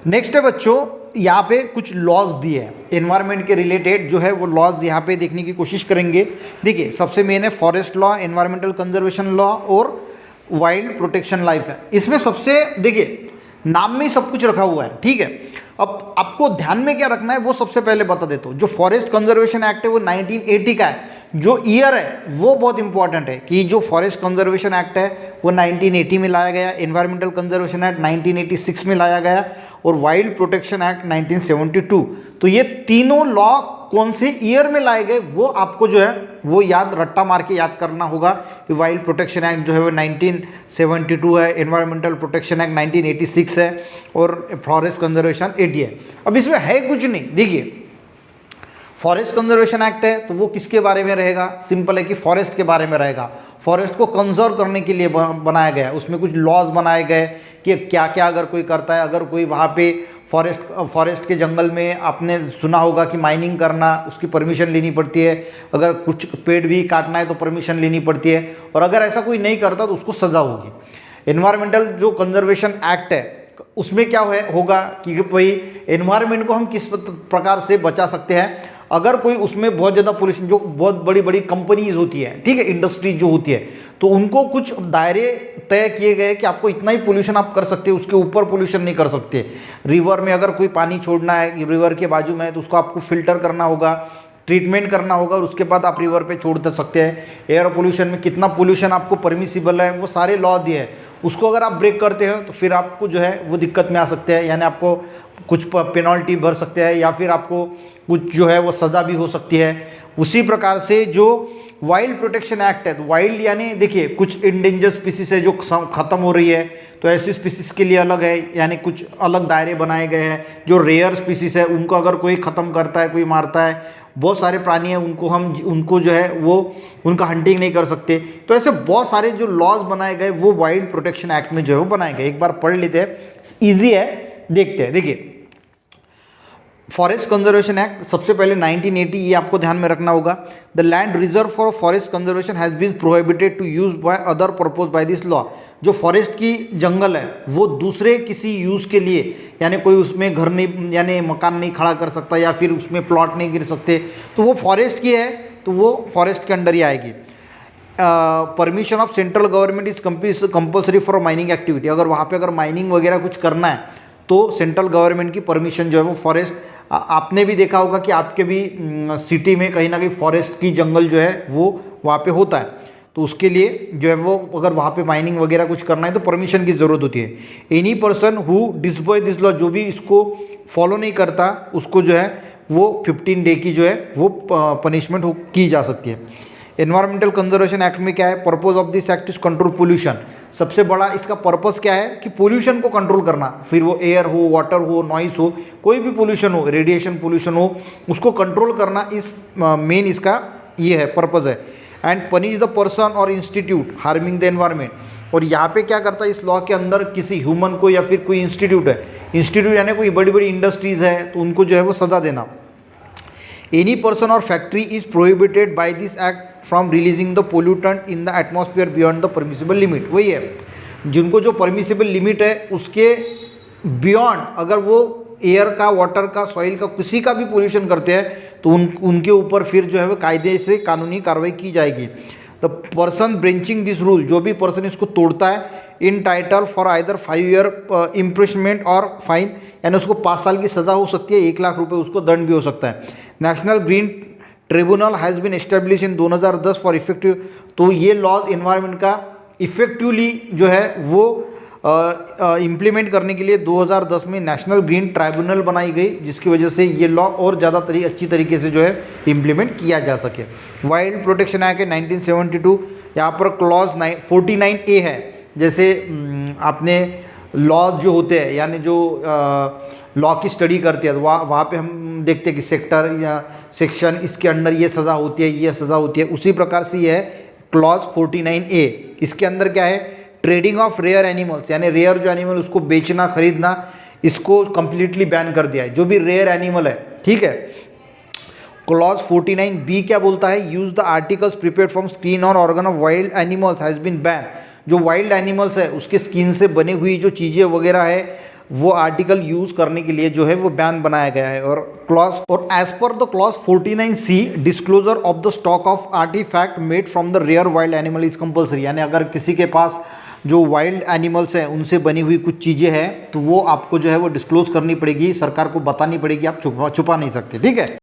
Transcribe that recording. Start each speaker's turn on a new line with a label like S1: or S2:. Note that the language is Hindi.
S1: नेक्स्ट है बच्चों, यहाँ पे कुछ लॉज दिए हैं एनवायरनमेंट के रिलेटेड, जो है वो लॉज यहाँ पे देखने की कोशिश करेंगे। देखिए सबसे मेन है forest law, environmental conservation law और वाइल्ड प्रोटेक्शन लाइफ है। इसमें सबसे देखिए नाम में ही सब कुछ रखा हुआ है, ठीक है। अब आपको ध्यान में क्या रखना है वो सबसे पहले बता देता हूँ। जो फॉरेस्ट कंजर्वेशन एक्ट है वो 1980 का है। जो ईयर है वो बहुत इंपॉर्टेंट है कि जो फॉरेस्ट कंजर्वेशन एक्ट है वो 1980 में लाया गया, एनवायरमेंटल कंजर्वेशन एक्ट 1986 में लाया गया और वाइल्ड प्रोटेक्शन एक्ट 1972। तो ये तीनों लॉ कौन से ईयर में लाए गए वो आपको जो है वो याद रट्टा मार के याद करना होगा कि वाइल्ड प्रोटेक्शन एक्ट जो है वो 1972 है, एनवायरमेंटल प्रोटेक्शन एक्ट 1986 है और फॉरेस्ट कंजर्वेशन 80 है। अब इसमें है कुछ नहीं। देखिए फॉरेस्ट कंजर्वेशन एक्ट है तो वो किसके बारे में रहेगा, सिंपल है कि फॉरेस्ट के बारे में रहेगा। फॉरेस्ट को कंजर्व करने के लिए बनाया गया है। उसमें कुछ लॉज बनाए गए कि क्या क्या अगर कोई करता है, अगर कोई वहाँ पे फॉरेस्ट के जंगल में आपने सुना होगा कि माइनिंग करना, उसकी परमिशन लेनी पड़ती है। अगर कुछ पेड़ भी काटना है तो परमिशन लेनी पड़ती है, और अगर ऐसा कोई नहीं करता तो उसको सज़ा होगी। एनवायरमेंटल जो कंजर्वेशन एक्ट है उसमें क्या होगा कि भाई एनवायरमेंट को हम किस प्रकार से बचा सकते हैं। अगर कोई उसमें बहुत ज़्यादा पोल्यूशन, जो बहुत बड़ी बड़ी कंपनीज होती है, ठीक है, इंडस्ट्रीज जो होती है, तो उनको कुछ दायरे तय किए गए कि आपको इतना ही पोल्यूशन आप कर सकते हैं, उसके ऊपर पोल्यूशन नहीं कर सकते। रिवर में अगर कोई पानी छोड़ना है, रिवर के बाजू में है, तो उसको आपको फिल्टर करना होगा, ट्रीटमेंट करना होगा और उसके बाद आप रिवर पे छोड़ सकते हैं। एयर पोल्यूशन में कितना पोल्यूशन आपको परमिसिबल है वो सारे लॉ दिए हैं। उसको अगर आप ब्रेक करते हो तो फिर आपको जो है वो दिक्कत में आ सकते हैं, यानी आपको कुछ पेनल्टी भर सकते हैं या फिर आपको कुछ जो है वो सज़ा भी हो सकती है। उसी प्रकार से जो वाइल्ड प्रोटेक्शन एक्ट है, तो वाइल्ड यानी देखिए कुछ इंडेंजर स्पीसीज है जो ख़त्म हो रही है, तो ऐसी स्पीसीज के लिए अलग है, यानी कुछ अलग दायरे बनाए गए हैं। जो रेयर स्पीसीज है उनको अगर कोई ख़त्म करता है, कोई मारता है, बहुत सारे प्राणी हैं उनको जो है वो उनका हंटिंग नहीं कर सकते। तो ऐसे बहुत सारे जो लॉज बनाए गए वो वाइल्ड प्रोटेक्शन एक्ट में जो है वो बनाए गए। एक बार पढ़ लेते हैं, ईजी है, देखते हैं। देखिए फॉरेस्ट कंजर्वेशन एक्ट सबसे पहले 1980, ये आपको ध्यान में रखना होगा। The land reserve for forest conservation has been prohibited to use by other purpose by this law. जो फॉरेस्ट की जंगल है वो दूसरे किसी यूज़ के लिए, यानी कोई उसमें घर नहीं, यानी मकान नहीं खड़ा कर सकता या फिर उसमें प्लॉट नहीं गिर सकते, तो वो फॉरेस्ट की है तो वो फॉरेस्ट के अंडर ही आएगी। Permission of central government is compulsory for mining activity. अगर वहाँ पे अगर माइनिंग वगैरह कुछ करना है तो सेंट्रल गवर्नमेंट की परमिशन जो है वो फॉरेस्ट, आपने भी देखा होगा कि आपके भी सिटी में कहीं ना कहीं फॉरेस्ट की जंगल जो है वो वहाँ पे होता है, तो उसके लिए जो है वो अगर वहाँ पे माइनिंग वगैरह कुछ करना है तो परमिशन की ज़रूरत होती है। Any person who disobey this law, जो भी इसको फॉलो नहीं करता उसको जो है वो 15 डे की जो है वो पनिशमेंट की जा सकती है। एनवायरमेंटल कंजर्वेशन एक्ट में क्या है, purpose of this act is control pollution. सबसे बड़ा इसका पर्पस क्या है कि पोल्यूशन को कंट्रोल करना, फिर वो एयर हो, वाटर हो, नॉइस हो, कोई भी पोल्यूशन हो, रेडिएशन पोल्यूशन हो, उसको कंट्रोल करना इस मेन इसका ये है, पर्पज है। एंड पनिश द पर्सन और इंस्टीट्यूट हार्मिंग द एनवायरमेंट। और यहाँ पे क्या करता है इस लॉ के अंदर, किसी ह्यूमन को या फिर कोई इंस्टीट्यूट है, इंस्टीट्यूट यानी कोई बड़ी बड़ी इंडस्ट्रीज है तो उनको जो है वो सज़ा देना। एनी पर्सन और factory is prohibited by this act from releasing the pollutant in the atmosphere beyond the permissible limit. वही है, जिनको जो परमिसिबल लिमिट है उसके बियॉन्ड अगर वो एयर का, वाटर का, सॉइल का, किसी का भी पोल्यूशन करते हैं तो उनके ऊपर फिर जो है वो कायदे से कानूनी कार्रवाई की जाएगी। द पर्सन ब्रेंचिंग दिस रूल, जो भी पर्सन इसको तोड़ता है, इन title for either 5 year imprisonment और फाइन, यानी उसको 5 साल की सज़ा हो सकती है, 1 लाख रुपए उसको दंड भी हो सकता है। National green tribunal has been establish in 2010 for effective. तो ये लॉज एनवायरनमेंट का इफेक्टिवली जो है वो इम्प्लीमेंट करने के लिए 2010 में नेशनल ग्रीन ट्राइब्यूनल बनाई गई, जिसकी वजह से ये लॉ और ज़्यादा अच्छी तरीके से जो है इम्प्लीमेंट किया जा सके। वाइल्ड प्रोटेक्शन एक्ट 1972, यहाँ पर क्लॉज 49A है। जैसे आपने लॉज जो होते हैं, यानी जो लॉ की स्टडी करते हैं, तो वहाँ पे हम देखते हैं कि सेक्टर या सेक्शन, इसके अंडर ये सज़ा होती है, ये सज़ा होती है। उसी प्रकार से ये है क्लॉज 49A। इसके अंदर क्या है, ट्रेडिंग ऑफ रेयर एनिमल्स, यानी रेयर जो एनिमल उसको बेचना, खरीदना, इसको कंप्लीटली बैन कर दिया है, जो भी रेयर एनिमल है, ठीक है। क्लॉज 49B क्या बोलता है, use the articles prepared from skin और organ of wild animals has been ban. जो वाइल्ड एनिमल्स है उसके स्किन से बनी हुई जो चीज़ें वगैरह है, वो आर्टिकल यूज़ करने के लिए जो है वो बैन बनाया गया है। और as per the clause 49C disclosure of the stock of artefact made from the rare wild animal is compulsory, यानी अगर किसी के पास जो वाइल्ड एनिमल्स हैं उनसे बनी हुई कुछ चीज़ें हैं तो वो आपको जो है वो डिस्क्लोज करनी पड़ेगी, सरकार को बतानी पड़ेगी, आप छुपा नहीं सकते, ठीक है।